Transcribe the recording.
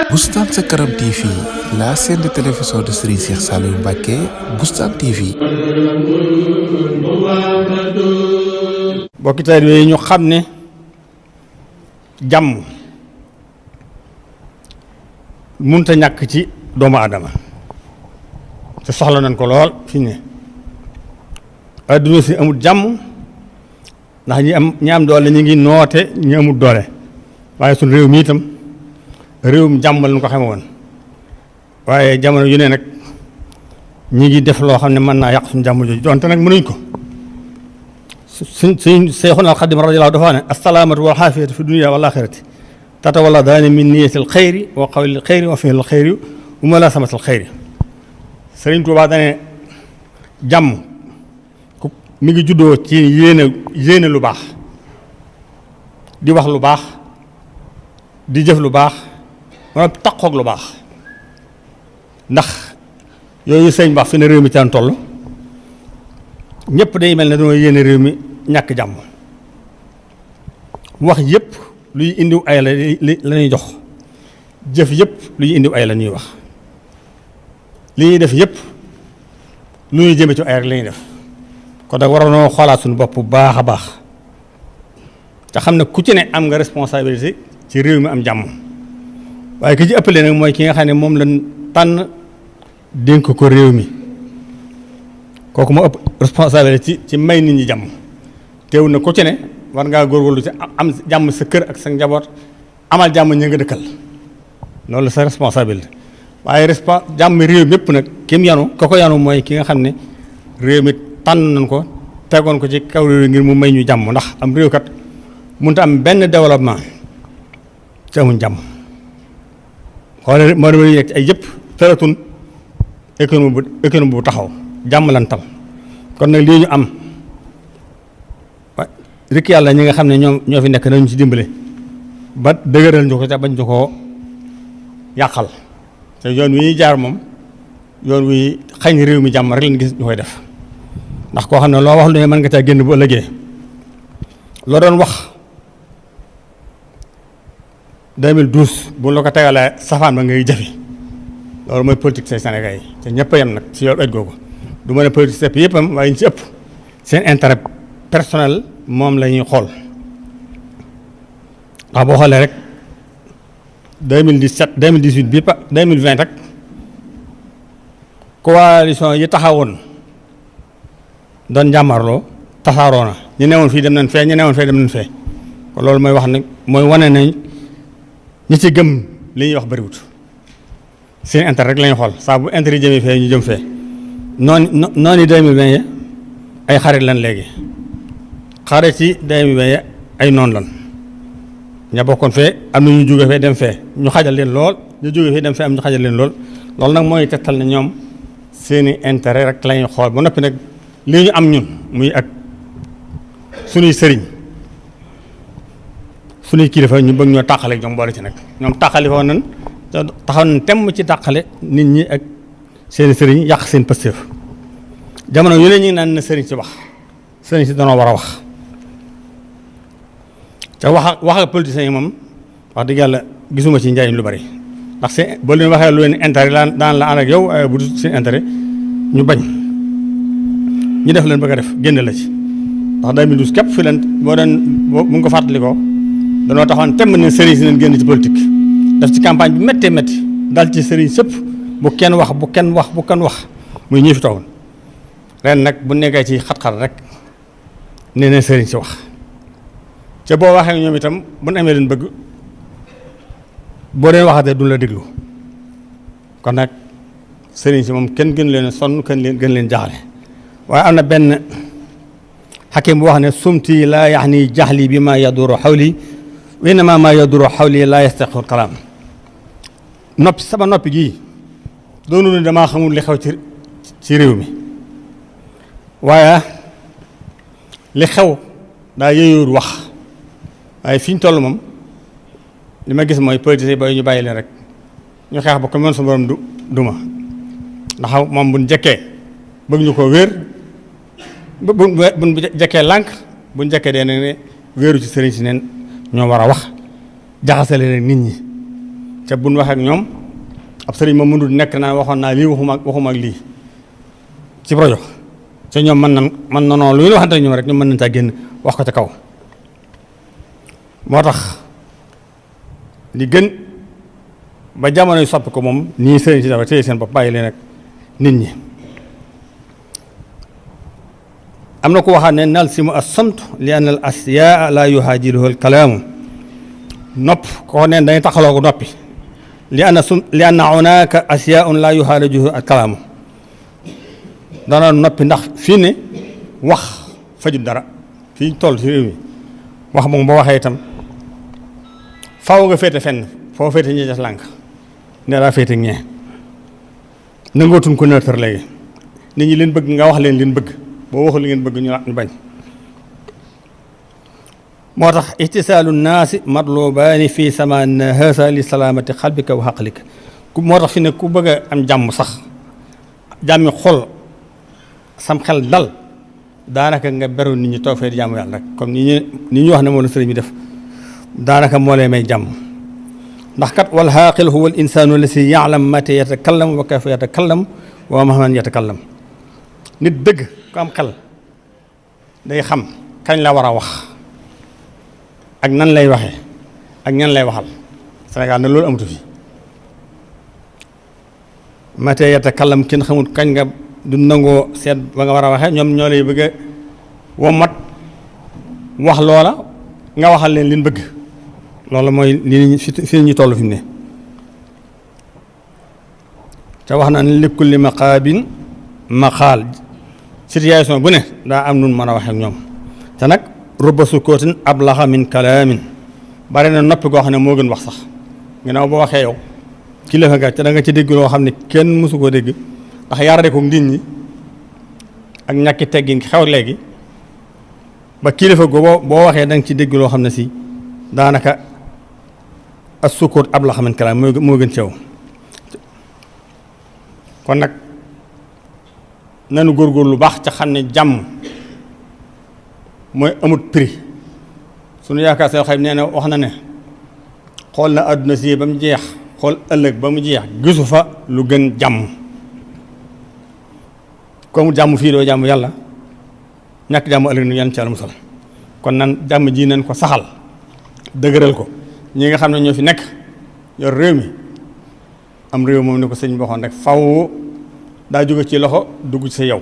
Boustan Sa Kanam TV, la chaîne de télévision de Serigne Cheikh Saliou Mbacké, Boustan TV. bokki taalibe yi ñu xam ne jàmm munta ñàkk ci doomu aadama te soxla nañ ko lool fi ne adduna si amul jàmm ndax ñi am doole ñu ngi noote ñi amul doole waaye suñ réew mi itam réewum jàmm lañ ko xame woon waaye jamono yu ne nag ñi ngi def loo xam ne mën naa yàq suñu jàmm jooju donte nag mënuñ ko suñ Seexuna Xaadim radiyallaahu dafa ne assalaamatu wal xaafiyatu fi dunya wal aaxirati tatawalladaani min niyatil xayri wa qawlil xayri wa fi'lil xayri wa mulaasamatil xayri. Sëriñ Tuubaa dane jàmm mi ngi juddoo ci yéene lu baax di wax lu baax di jëf lu baax wala taqoog lu baax ndax yooyu sëñ baax fi ne réew mi ci toll ñëpp day mel ne dañoo yéene réew mi ñàkk jàmm wax yëpp luy indiw ay la ñuy jox jëf yëpp luy indiw ay la ñuy wax li ñuy def yëpp lu ñuy jëme ci ay rek la ñuy def kon nag waroon noo xoolaat suñu bopp bu baax a baax te xam ne ku ci ne am nga responsabilité ci réew mi am jàmm waaye ki ci ëppale nag mooy ki nga xam ne moom lañ tànn dénk ko réew mi kooku moo ëpp responsabilité ci may nit ñi jàmm teewul na ku ci ne war ngaa góorgóorlu ci am jàmm sa kër ak sa njaboot amal jàmm ña nga dëkkal loolu la sa responsabilité waaye jàmm réew mépp nag kim yanu ko yanu mooy ki nga xam ne réew mi tànn nañ ko tegoon ko ci kaw réew ngir mu may ñu jàmm ndax am réew kat mënut a am benn développement ci amuñ jàmm xoole moo dama nekk ay yëpp tëratun économie bu taxaw jàmm lan tam kon nag lii ñu am rek yàlla ñi nga xam ne ñoo fi nekk nañu ci dimbale ba dëgëral ñu ko ca bañ ñu ko yàqal te yoon wi ñuy jaar moom yoon wi xañ réew mi jàmm rek lañ gis ñu koy def ndax koo xam ne loo wax lu ne mën nga caa génn bu ëllëgee loo doon wax 2012 bu la ko tegalee safaan ba ngay jëfe loolu mooy politique say Sénégal yi te ñëpp a yem nag si yow ëj googu du ma ne politique yëpp am waaye ñu ci ëpp seen intérêt personnel moom la ñuy xool ndax boo xoolee rek 2017 2018 bi 2020 rek coalition yi taxawoon doon jàmmarloo tasaaroo na ñu newoon fii dem nañ fee ñu newoon fee dem nañ fee kon loolu mooy wax nag mooy wane nañ ñi ci gëm li ñuy wax bëriwut seen intérêt rek la ñuy xool saa bu intérêt jëmee fee ñu jëm fee noonu 2020 yi ay xarit lan léegi xarit ci 2020 yi ay noon lan ña bokkoon fee am na ñu jóge fee dem fee ñu xajal leen lool ñu jóge fee dem fee am ñu xajal leen lool loolu nag mooy tegtal ne ñoom seeni intérêt rek la ñuy xool ba noppi nag lii ñu am ñun muy ak suñuy sëriñ suñuy kilifa ñu bëgg ñoo tàqale ñoom boole ci nag ñoom tàqali woon nañ taxaw nañ temm ci tàqale nit ñi ak seeni sëriñ yàq seen pëstéef jamono yu ne ñu ngi naan na sëriñ si wax sëriñ si danoo war a wax te wax ak politiciens yi moom wax dëgg yàlla gisuma ci njariñ lu bari ndax seen boo leen waxee lu leen intérêt daan la ànd ak yow bu dul seen intérêt ñu bañ ñu def leen bëgg a def génn la ci ndax 2012 képp fi leen boo doon bu nga ko fàttalikoo danoo taxoon temm ne sëriñ si leen génn ci politique def ci campagne bi méttee métti dal ci sëriñ sëpp bu kenn wax muy ñi fi toogoon ren nag bu nekkee ci xat-xat rek nee na sëriñ si wax te boo waxee ñoom itam bu nu amee leen bëgg boo leen waxatee duñ la déglu kon nag sëriñ si moom kenn gën leen sonn gën leen jaxale waaye am na benn xakim bu wax ne sumti laa yaxni jaxli bi ma yaduru xawli wa innama ma yaduru xawli laa yastaqiqul kalaam sama noppi gii doonu ne damaa xamul li xew ci réew mi waaye li xew daa yeyóor wax waaye fi ñu toll moom li ma gis mooy politiciens ba ñu bàyyi leen rek ñu xeex ba ko mën sa borom duma ndax moom buñ jekkee bëgg ñu ko wéer buñ jekkee lànk buñ jekkee dee ne wéeru ci sëriñ si neen ñoo war a wax jaxasale leen nit ñi te buñ waxee ak ñoom ab sëriñ ma mënul nekk naa waxoon naa lii waxuma ak lii ci rajo te ñoom mën na noonu lu ñu waxante ñoom rek ñoom mën nañ caa génn wax ko ca kaw. moo tax li gën ba jamono yu soppi ko moom nii sëriñ si dafa téye seen bopp bàyyi leen ak nit ñi. am na ko waxaat ne nalsimu as-samt li anna al asyaa la yuhaajiruhu al kalaamu nopp koo neen dañuy taxaloo ko noppi li anna hunaaka asyaa'un la yuhaajiruhu al kalaamu dana noppi ndax fii ne wax fajut dara fii toll ci réew mi wax moom boo waxee itam faaw nga féete fenn foo féete ñi des lànk ne daa féete ñee nangootuñ ko nëtër léegi nit ñi leen bëgg nga wax leen bëgg boo waxul li ngeen bëgg ñu bañ. moo tax ihtisaalu naasi matlubaani fii samaanina haasa li salaamati xalbika wa xaqlika moo tax fi ne ku bëgg a am jàmm sax jàmmi xol sam xel dal daanaka nga beru nit ñi toog fee di jàmm yàlla rek comme ni ñu wax ne moo la sëriñ bi def daanaka moo lay may jàmm. ndax kat wal xaaqil huwa al insaanu allasi yaalam mata yatakallam wa kayfa yatakallam wa mahman yatakallam nit dëgg ku am xel day xam kañ la war a wax ak nan lay waxee ak ñan lay waxal Sénégal nag loolu amatu fi mata yatakallam kenn xamut kañ nga du nangoo seet ba nga war a waxee ñoom ñoo lay bëgg a womat wax loola nga waxal leen liñ bëgg loolu mooy li fi ñu toll fi mu ne te wax na ne li kulli maqaabin maqaal situation bu ne daa am nun mën a wax ak ñoom te nag rubba sukootin ablaxa min kalaamin bari na noppi goo xam ne moo gën wax sax ginnaaw boo waxee yow kilifa nga te da nga ci dégg loo xam ne kenn mësu koo dégg ndax yarade ko nit ñi ak ñàkki teggin xew léegi ba kilifa go boo waxee da nga ci dégg loo xam ne si daanaka as sukoot ablaxa min kalaam moo gën ci yow kon nag nanu góorgóorlu lu baax ca xam ne jàmm mooy amut prix sunu yaakaar seen xayma nee na wax na ne xool na àdduna si ba mu jeex xool ëllëg ba mu jeex gisu fa lu gën jàmm ko amul jàmm fii doo jàmm yàlla ñàkk jàmm ëllëg nu yan ci yàlla musal kon nan jàmm ji nañ ko saxal dëgëral ko ñi nga xam ne ñoo fi nekk yor réew mi am réew moom ni ko sëñ bi waxoon rek faw daa jóge ci loxo dugg ci sa yow